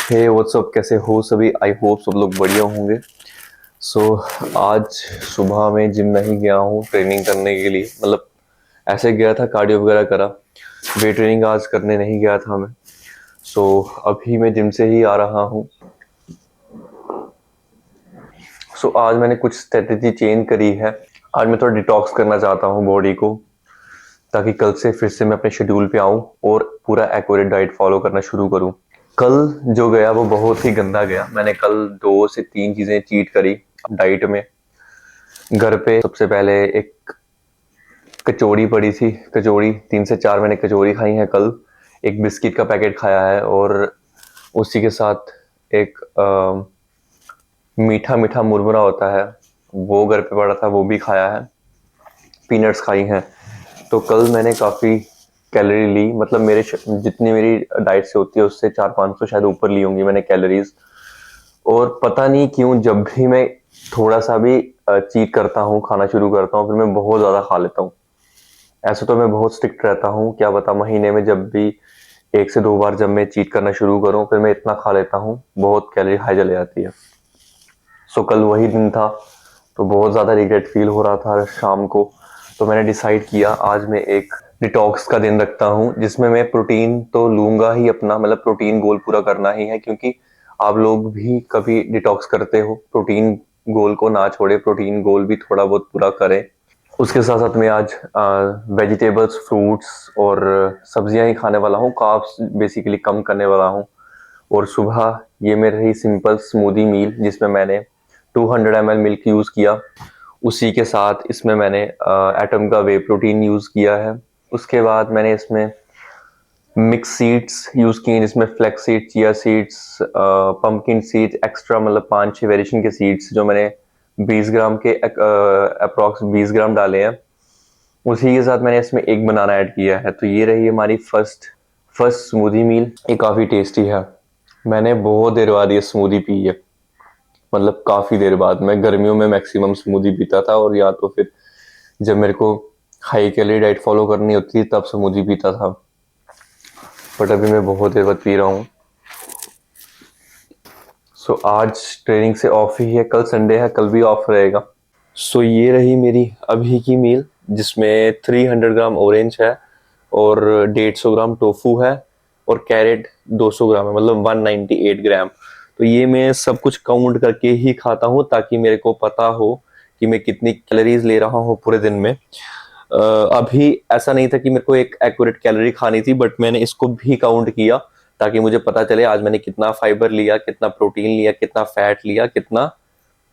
हे WhatsApp, कैसे हो सभी? आई होप सब लोग बढ़िया होंगे। आज सुबह में जिम नहीं गया हूँ ट्रेनिंग करने के लिए, मतलब ऐसे गया था, कार्डियो वगैरह करा। वेट ट्रेनिंग आज करने नहीं गया था मैं। अभी मैं जिम से ही आ रहा हूँ। आज मैंने कुछ स्ट्रेटेजी चेंज करी है। आज मैं थोड़ा डिटॉक्स करना चाहता हूँ बॉडी को, ताकि कल से फिर से मैं अपने शेड्यूल पे आऊँ और पूरा एक्यूरेट डाइट फॉलो करना शुरू करूँ। कल जो गया वो बहुत ही गंदा गया। मैंने कल 2 से 3 चीजें चीट करी डाइट में। घर पे सबसे पहले एक कचौड़ी पड़ी थी, कचौड़ी 3 से 4 मैंने कचौड़ी खाई है कल। एक बिस्किट का पैकेट खाया है और उसी के साथ एक मीठा मीठा मुरमुरा होता है, वो घर पे पड़ा था, वो भी खाया है। पीनट्स खाई हैं। तो कल मैंने काफ़ी कैलोरी ली, मतलब मेरे जितनी मेरी डाइट से होती है उससे 400-500 शायद ऊपर ली होंगी मैंने कैलोरीज। और पता नहीं क्यों जब भी मैं थोड़ा सा भी चीट करता हूँ, खाना शुरू करता हूँ, फिर मैं बहुत ज़्यादा खा लेता हूँ। ऐसे तो मैं बहुत स्ट्रिक्ट रहता हूँ, क्या पता महीने में जब भी 1 से 2 बार जब मैं चीट करना शुरू करूँ फिर मैं इतना खा लेता हूँ, बहुत कैलोरी हाई चली जाती है। कल वही दिन था, तो बहुत ज़्यादा रिग्रेट फील हो रहा था शाम को। तो मैंने डिसाइड किया आज मैं एक डिटॉक्स का दिन रखता हूँ, जिसमें मैं प्रोटीन तो लूंगा ही अपना, मतलब प्रोटीन गोल पूरा करना ही है, क्योंकि आप लोग भी कभी डिटॉक्स करते हो, प्रोटीन गोल को ना छोड़े, प्रोटीन गोल भी थोड़ा बहुत पूरा करें। उसके साथ साथ मैं आज वेजिटेबल्स, फ्रूट्स और सब्जियां ही खाने वाला हूँ, कार्ब्स बेसिकली कम करने वाला हूँ। और सुबह ये मेरी रही सिंपल स्मूदी मील, जिसमें मैंने 200 ml मिल्क यूज़ किया। उसी के साथ इसमें मैंने एटम का वे प्रोटीन यूज़ किया है। उसके बाद मैंने इसमें मिक्स सीड्स यूज़ किए, जिसमें flax seed, chia seeds, pumpkin seeds, extra मतलब 5-6 वेरिएशन के सीड्स, जो मैंने 20 ग्राम के अप्रॉक्स 20 ग्राम डाले हैं। उसी के साथ मैंने इसमें एक बनाना ऐड किया है। तो ये रही हमारी फर्स्ट स्मूदी मील। ये काफ़ी टेस्टी है। मैंने बहुत देर बाद ये स्मूदी पी है, मतलब काफ़ी देर बाद। मैं गर्मियों में मैक्सिमम स्मूदी पीता था, और या तो फिर जब मेरे को हाई कैलोरी डाइट फॉलो करनी होती थी तब स्मूदी पीता था, बट अभी मैं बहुत देर बाद पी रहा हूँ। आज ट्रेनिंग से ऑफ ही है, कल संडे है, कल भी ऑफ रहेगा। ये रही मेरी अभी की मील, जिसमें 300 ग्राम ऑरेंज है और 150 ग्राम टोफू है और कैरेट 200 ग्राम है, मतलब 198 ग्राम। तो ये मैं सब कुछ काउंट करके ही खाता हूँ, ताकि मेरे को पता हो कि मैं कितनी कैलोरीज ले रहा हूँ पूरे दिन में। अभी ऐसा नहीं था कि मेरे को एक एक्यूरेट कैलोरी खानी थी, बट मैंने इसको भी काउंट किया ताकि मुझे पता चले आज मैंने कितना फाइबर लिया, कितना प्रोटीन लिया, कितना फैट लिया, कितना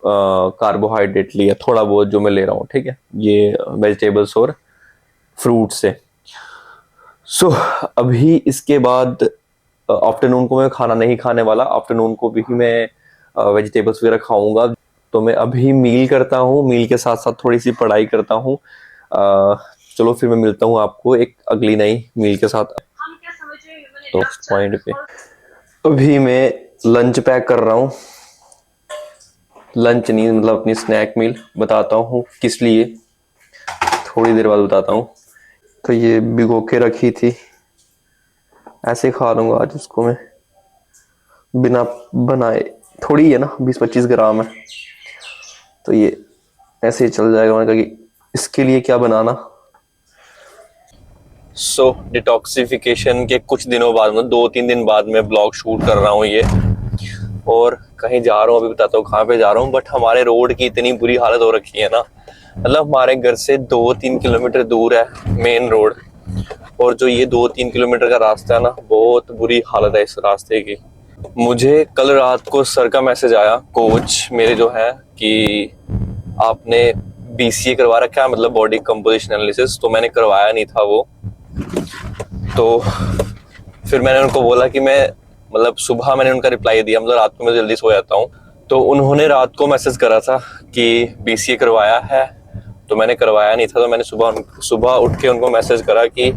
कार्बोहाइड्रेट लिया, थोड़ा बहुत जो मैं ले रहा हूँ, ठीक है, ये वेजिटेबल्स और फ्रूट से। अभी इसके बाद आफ्टरनून को मैं खाना नहीं खाने वाला, आफ्टरनून को भी मैं वेजिटेबल्स वगैरह खाऊंगा। तो मैं अभी मील करता हूँ, मील के साथ साथ थोड़ी सी पढ़ाई करता हूँ। चलो फिर मैं मिलता हूँ आपको एक अगली नई मील के साथ। तो पॉइंट पे अभी मैं लंच पैक कर रहा हूँ। लंच नहीं, मतलब अपनी स्नैक मील बताता हूँ किस लिए, थोड़ी देर बाद बताता हूँ। तो ये भिगो के रखी थी, ऐसे खा लूंगा आज इसको मैं बिना बनाए। थोड़ी है ना, 20-25 ग्राम है, तो ये ऐसे ही चल जाएगा। मैंने कहा कि इसके लिए क्या बनाना। डिटॉक्सिफिकेशन के कुछ दिनों बाद, मतलब 2-3 दिन बाद मैं ब्लॉग शूट कर रहा हूँ ये, और कहीं जा रहा हूँ, अभी बताता हूँ कहाँ पे जा रहा हूँ। बट हमारे रोड की इतनी बुरी हालत हो रखी है ना, मतलब हमारे घर से 2-3 किलोमीटर दूर है मेन रोड, और जो ये 2-3 किलोमीटर का रास्ता है ना, बहुत बुरी हालत है इस रास्ते की। मुझे कल रात को सर का मैसेज आया, कोच मेरे जो है, कि आपने BCA करवा रखा है, मतलब बॉडी कंपोजिशन एनालिसिस। तो मैंने करवाया नहीं था वो। तो फिर मैंने उनको बोला कि मैं, मतलब सुबह मैंने उनका रिप्लाई दिया, मतलब रात को मैं जल्दी सो जाता हूँ। तो उन्होंने रात को मैसेज करा था कि BCA करवाया है, तो मैंने करवाया नहीं था। तो मैंने सुबह उठ के उनको मैसेज करा कि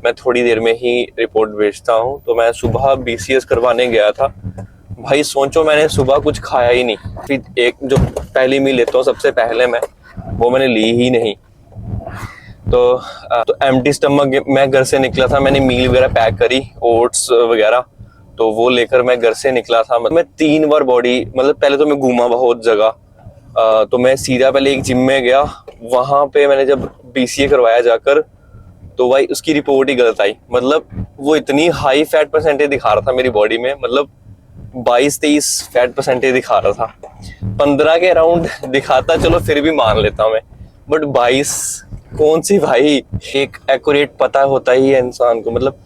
मैं थोड़ी देर में ही रिपोर्ट भेजता हूँ। तो मैं सुबह BCS करवाने गया था। भाई सोचो, मैंने सुबह कुछ खाया ही नहीं। फिर एक जो पहली मील लेता हूँ सबसे पहले मैं, वो मैंने ली ही नहीं। तो एम्प्टी स्टमक मैं घर से निकला था, मैंने मील वगैरह पैक करी, ओट्स वगैरह, तो वो लेकर मैं घर से निकला था। मतलब मैं 3 बार बॉडी, मतलब पहले तो मैं घूमा बहुत जगह। तो मैं सीधा पहले एक जिम में गया, वहां पे मैंने जब बीसीए करवाया जाकर, तो भाई उसकी रिपोर्ट ही गलत आई। मतलब वो इतनी हाई फैट परसेंटेज दिखा रहा था मेरी बॉडी में, मतलब 22-23 फैट परसेंटेज दिखा रहा था। 15 के अराउंड दिखाता चलो फिर भी मान लेता मैं, बट 22 कौन सी भाई। एक एक्यूरेट पता होता ही है इंसान को, मतलब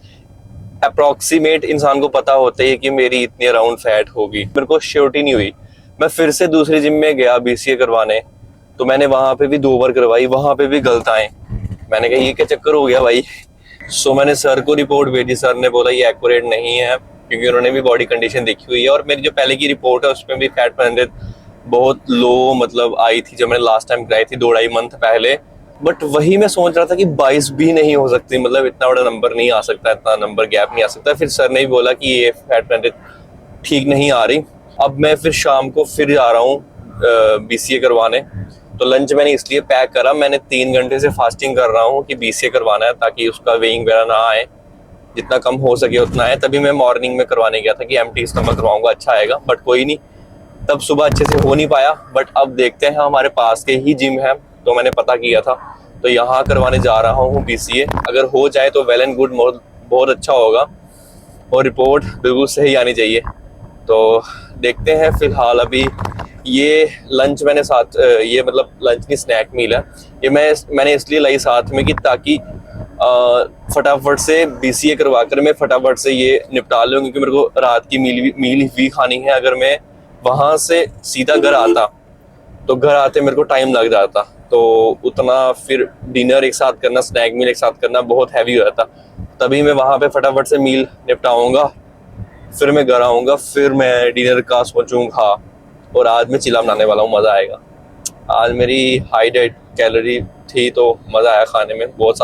अप्रोक्सीमेट इंसान को पता होता है कि मेरी इतनी अराउंड फैट होगी। मेरे को श्योरिटी नहीं हुई। मैं फिर से दूसरी जिम में गया बीसीए करवाने, तो मैंने वहां पे भी 2 बार करवाई, वहां पे भी गलत आए। मैंने कहा ये क्या चक्कर हो गया भाई। सो मैंने सर को रिपोर्ट भेजी, सर ने बोला ये एक्यूरेट नहीं है, क्योंकि उन्होंने भी बॉडी कंडीशन देखी हुई है। और मेरी जो पहले की रिपोर्ट है उसमें भी फैट परसेंटेज बहुत लो मतलब आई थी जब मैंने लास्ट टाइम कराई थी 2-2.5 मंथ पहले। बट वही मैं सोच रहा था कि 22 भी नहीं हो सकती, मतलब इतना बड़ा नंबर नहीं आ सकता, इतना नंबर गैप नहीं आ सकता। फिर सर ने भी बोला कि ये फैट परसेंटेज ठीक नहीं आ रही। अब मैं फिर शाम को फिर जा रहा हूँ बीसीए करवाने। तो लंच मैंने इसलिए पैक करा, मैंने 3 घंटे से फास्टिंग कर रहा हूँ कि बीसीए करवाना है, ताकि उसका वेइंग वगैरह ना आए, जितना कम हो सके उतना है। तभी मैं मॉर्निंग में करवाने गया था कि एम्प्टी स्टमक करवाऊंगा, अच्छा आएगा। बट कोई नहीं, तब सुबह अच्छे से हो नहीं पाया। बट अब देखते हैं, हमारे पास के ही जिम है तो मैंने पता किया था, तो यहाँ करवाने जा रहा हूँ बीसीए। अगर हो जाए तो वेल एंड गुड, बहुत अच्छा होगा, और रिपोर्ट बिल्कुल सही आनी चाहिए। तो देखते हैं। फिलहाल अभी ये लंच मैंने साथ, ये मतलब लंच की स्नैक मील है, ये मैंने इसलिए लाई साथ में कि ताकि फटाफट से बीसीए करवा कर मैं फटाफट से ये निपटा लूँ, क्योंकि मेरे को रात की मील भी खानी है। अगर मैं वहां से सीधा घर आता तो घर आते मेरे को टाइम लग जाता, तो उतना फिर डिनर एक साथ करना, स्नैक मील एक साथ करना बहुत हैवी हो जाता। तभी मैं वहां पे फटाफट से मील निपटाऊंगा, फिर मैं घर आऊंगा, फिर मैं डिनर का सोचूंगा। और आज मैं चिल्ला बनाने वाला हूँ, मजा आएगा। आज मेरी हाई डाइट कैलोरी थी तो मजा आया खाने में, बहुत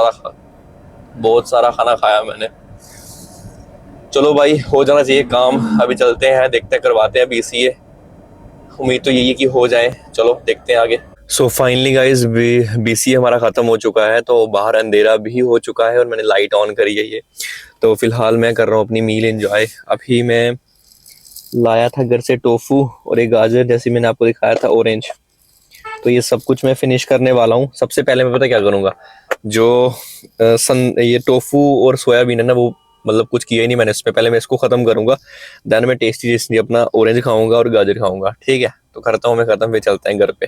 सारा खाना खाया मैंने। चलो भाई, हो जाना चाहिए काम। अभी चलते हैं, देखते हैं, करवाते हैं बीसीए। उम्मीद तो यही है कि हो जाए। चलो देखते हैं आगे। सो फाइनली गाइज बीसीए हमारा खत्म हो चुका है, तो बाहर अंधेरा भी हो चुका है और मैंने लाइट ऑन करी है ये। तो फिलहाल मैं कर रहा हूँ अपनी मील एंजॉय। अभी मैं लाया था घर से टोफू और एक गाजर, जैसे मैंने आपको दिखाया था ऑरेंज। तो ये सब कुछ मैं फिनिश करने वाला हूँ। सबसे पहले मैं पता क्या करूँगा, जो ये टोफू और सोयाबीन है ना, वो मतलब कुछ किया ही नहीं मैंने इसमें, पहले मैं इसको खत्म करूंगा। देन मैं टेस्टी टेस्टी अपना ऑरेंज खाऊंगा और गाजर खाऊंगा। ठीक है, तो करता हूँ मैं खत्म, फिर चलते हैं घर पे।